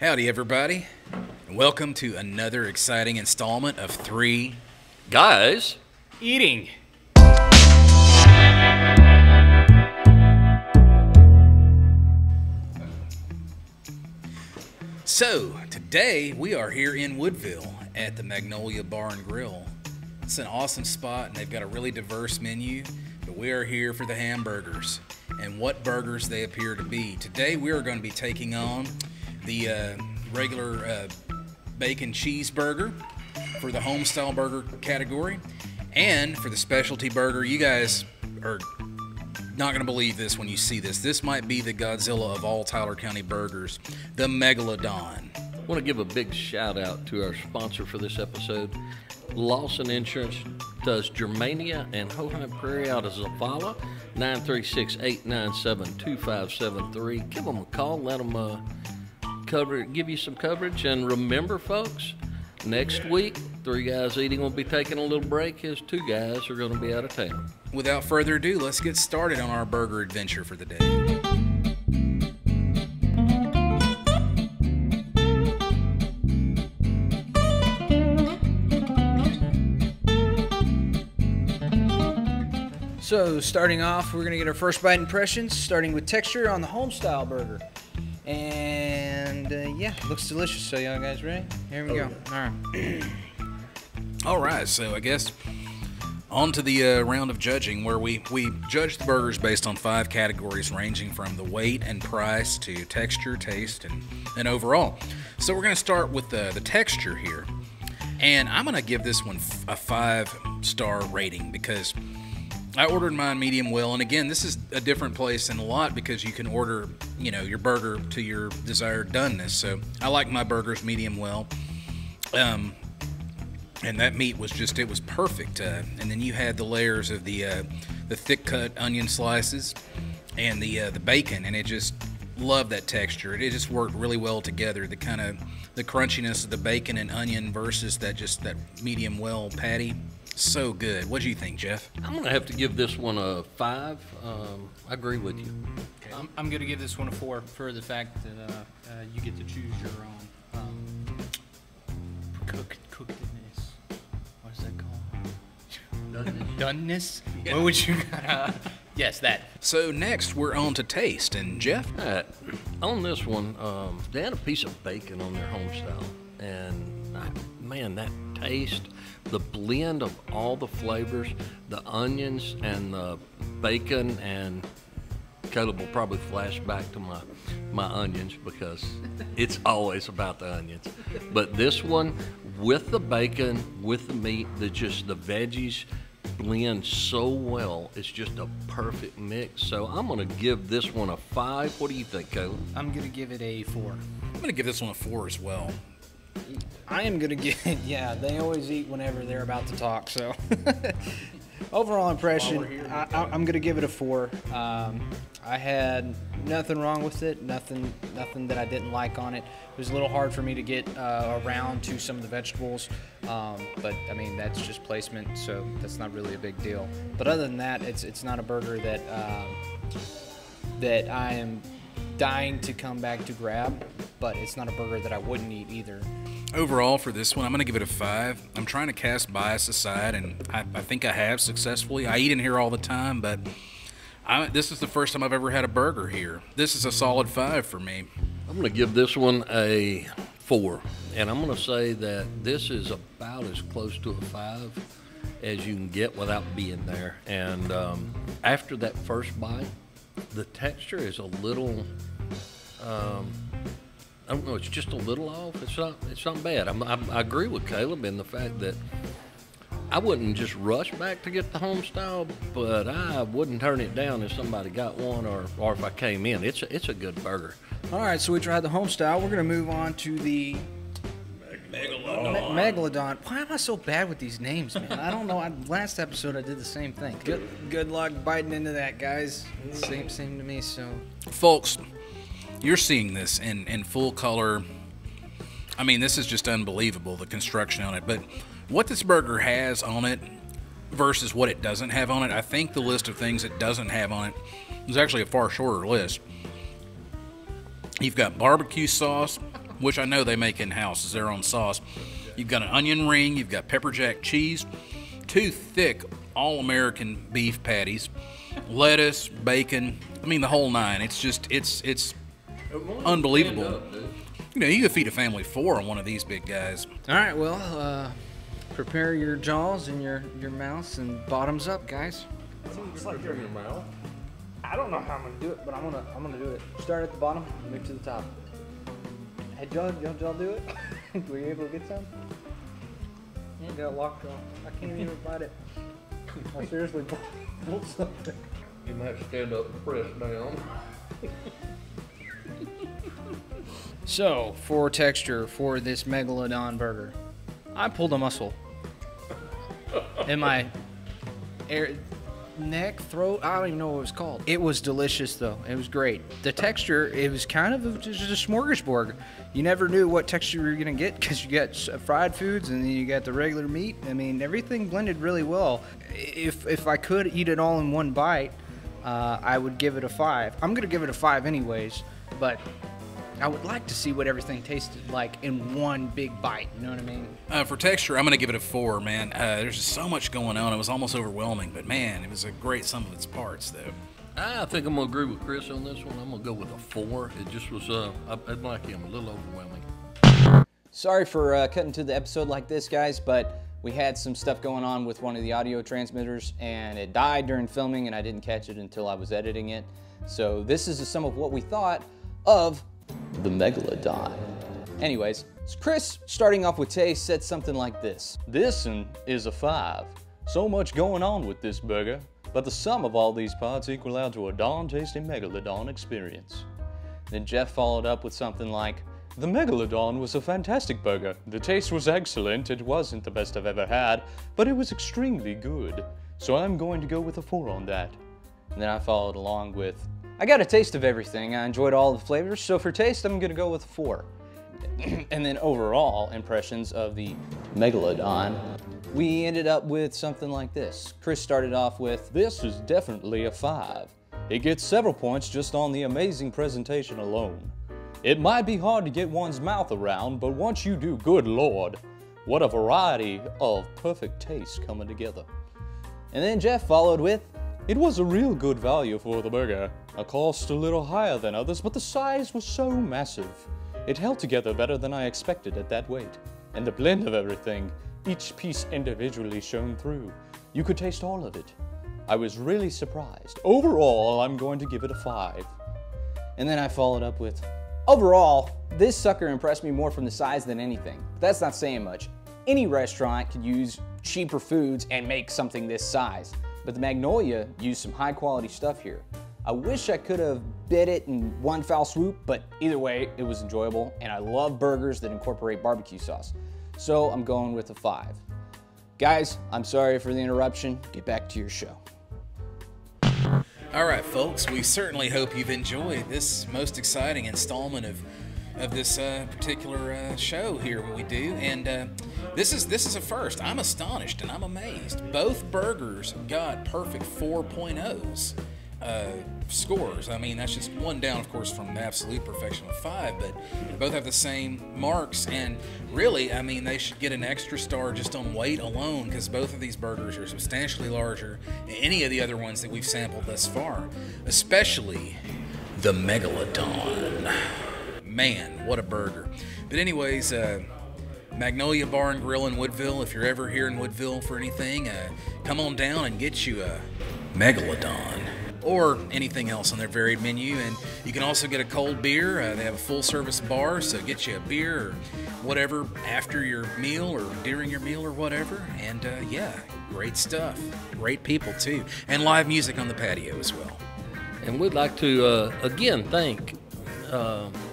Howdy everybody, and welcome to another exciting installment of 3 Guys Eating. So, today we are here in Woodville at the Magnolia Bar Grill. It's an awesome spot and they've got a really diverse menu, but we are here for the hamburgers and what burgers they appear to be. Today we are going to be taking on the regular bacon cheeseburger for the homestyle burger category, and for the specialty burger. You guys are not going to believe this when you see this. This might be the Godzilla of all Tyler County burgers, the Megalodon. I want to give a big shout out to our sponsor for this episode. Lawson Insurance does Germania and Hoheim Prairie out of Zavala. 936-897-2573. Give them a call. Let them give you some coverage. And remember, folks, next week, 3 Guys Eating will be taking a little break as 2 guys are going to be out of town. Without further ado, let's get started on our burger adventure for the day. So, starting off, we're going to get our first bite impressions, starting with texture on the homestyle burger. And, yeah, looks delicious. So, y'all guys ready? Here we go. All right. All right, so I guess on to the round of judging, where we judge the burgers based on 5 categories ranging from the weight and price to texture, taste, and overall. So we're going to start with the texture here. And I'm going to give this one a 5-star rating because I ordered mine medium well, and again, this is a different place than a lot because you can order, you know, your burger to your desired doneness. So I like my burgers medium well, and that meat was just, it was perfect. And then you had the layers of the thick cut onion slices and the bacon, and it just loved that texture. It just worked really well together. The kind of the crunchiness of the bacon and onion versus that medium well patty. So good. What do you think, Jeff? I'm going to have to give this one a 5. I agree with you. Okay. I'm going to give this one a 4 for the fact that you get to choose your own cookedness. What is that called? Doneness? Yeah. What would you? Yes, that. So next we're on to taste, and Jeff? All right. On this one, they had a piece of bacon on their homestyle, and man, that taste, the blend of all the flavors, the onions and the bacon, and Caleb will probably flash back to my onions because it's always about the onions. But this one, with the bacon, with the meat, the veggies blend so well. It's just a perfect mix. So I'm going to give this one a 5. What do you think, Caleb? I'm going to give it a 4. I'm going to give this one a 4 as well. I am going to give it, yeah, they always eat whenever they're about to talk, so. Overall impression, I'm going to give it a 4. I had nothing wrong with it, nothing that I didn't like on it. It was a little hard for me to get around to some of the vegetables, but I mean, that's just placement, so that's not really a big deal. But other than that, it's not a burger that that I am dying to come back to grab, but it's not a burger that I wouldn't eat either. Overall, for this one, I'm going to give it a 5. I'm trying to cast bias aside, and I think I have successfully. I eat in here all the time, but this is the first time I've ever had a burger here. This is a solid 5 for me. I'm going to give this one a 4, and I'm going to say that this is about as close to a 5 as you can get without being there. And after that first bite, the texture is a little, I don't know, it's just a little off. It's not bad. I agree with Caleb in the fact that I wouldn't just rush back to get the homestyle, but I wouldn't turn it down if somebody got one or if I came in. It's a good burger. All right, so we tried the homestyle. We're going to move on to the Megalodon. Why am I so bad with these names, man? I don't know. Last episode I did the same thing. Good luck biting into that, guys. Same to me. So, folks, you're seeing this in full color. I mean, this is just unbelievable, the construction on it. But what this burger has on it versus what it doesn't have on it, I think the list of things it doesn't have on it is actually a far shorter list. You've got barbecue sauce, which I know they make in-house as their own sauce. You've got an onion ring, you've got pepper jack cheese, 2 thick all-American beef patties, lettuce, bacon, I mean the whole nine. It's just, it's unbelievable. You know, you could feed a family of 4 on one of these big guys. All right, well, prepare your jaws and your mouths and bottoms up, guys. It's like in your mouth. I don't know how I'm gonna do it, but I'm gonna do it. Start at the bottom, move to the top. Hey, John, y'all do it? Were you able to get some? You got locked on. I can't even bite it. I seriously pulled something. You might have to stand up and press down. So, for texture for this Megalodon burger, I pulled a muscle in my neck, throat. I don't even know what it was called. It was delicious, though. It was great. The texture, it was kind of just a smorgasbord. You never knew what texture you were gonna get because you got fried foods and then you got the regular meat. I mean, everything blended really well. If I could eat it all in one bite, I would give it a 5. I'm gonna give it a 5 anyways, but I would like to see what everything tasted like in one big bite. You know what I mean? For texture, I'm going to give it a 4, man. There's just so much going on. It was almost overwhelming, but man, it was a great sum of its parts, though. I think I'm going to agree with Chris on this one. I'm going to go with a 4. It just was, I'd like him, a little overwhelming. Sorry for cutting to the episode like this, guys, but we had some stuff going on with one of the audio transmitters, and it died during filming, and I didn't catch it until I was editing it. So this is a sum of what we thought of the Megalodon. Anyways, Chris, starting off with taste, said something like this. This one is a 5. So much going on with this burger, but the sum of all these parts equal out to a darn tasty Megalodon experience. Then Jeff followed up with something like, the Megalodon was a fantastic burger. The taste was excellent. It wasn't the best I've ever had, but it was extremely good. So I'm going to go with a 4 on that. And then I followed along with, I got a taste of everything. I enjoyed all the flavors, so for taste, I'm gonna go with a 4. And then overall impressions of the Megalodon, we ended up with something like this. Chris started off with, this is definitely a 5. It gets several points just on the amazing presentation alone. It might be hard to get one's mouth around, but once you do, good Lord, what a variety of perfect tastes coming together. And then Jeff followed with, it was a real good value for the burger. A cost a little higher than others, but the size was so massive. It held together better than I expected at that weight. And the blend of everything, each piece individually shone through. You could taste all of it. I was really surprised. Overall, I'm going to give it a 5. And then I followed up with, overall, this sucker impressed me more from the size than anything. But that's not saying much. Any restaurant could use cheaper foods and make something this size. But the Magnolia used some high quality stuff here. I wish I could have bit it in one foul swoop, but either way, it was enjoyable, and I love burgers that incorporate barbecue sauce. So I'm going with a 5. Guys, I'm sorry for the interruption. Get back to your show. All right, folks, we certainly hope you've enjoyed this most exciting installment of this particular show here we do, and this is a first. I'm astonished and I'm amazed. Both burgers got perfect 4.0s scores. I mean, that's just one down, of course, from the absolute perfection of 5, but they both have the same marks, and really, I mean, they should get an extra star just on weight alone, because both of these burgers are substantially larger than any of the other ones that we've sampled thus far, especially the Megalodon. Man, what a burger. But anyways, Magnolia Bar and Grill in Woodville, if you're ever here in Woodville for anything, come on down and get you a Megalodon or anything else on their varied menu. And you can also get a cold beer. They have a full-service bar, so get you a beer or whatever after your meal or during your meal or whatever. And yeah, great stuff. Great people, too. And live music on the patio as well. And we'd like to, again, thank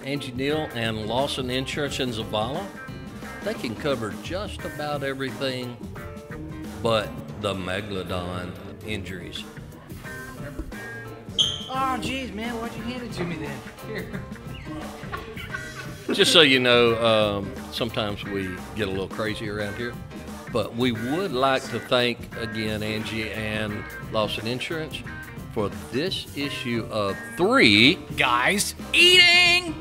Angie Neal and Lawson Insurance in Zavala. They can cover just about everything but the Megalodon injuries. Oh, geez, man, why'd you hand it to me then? Here. Just so you know, sometimes we get a little crazy around here, but we would like to thank again Angie and Lawson Insurance for this issue of 3 Guys eating.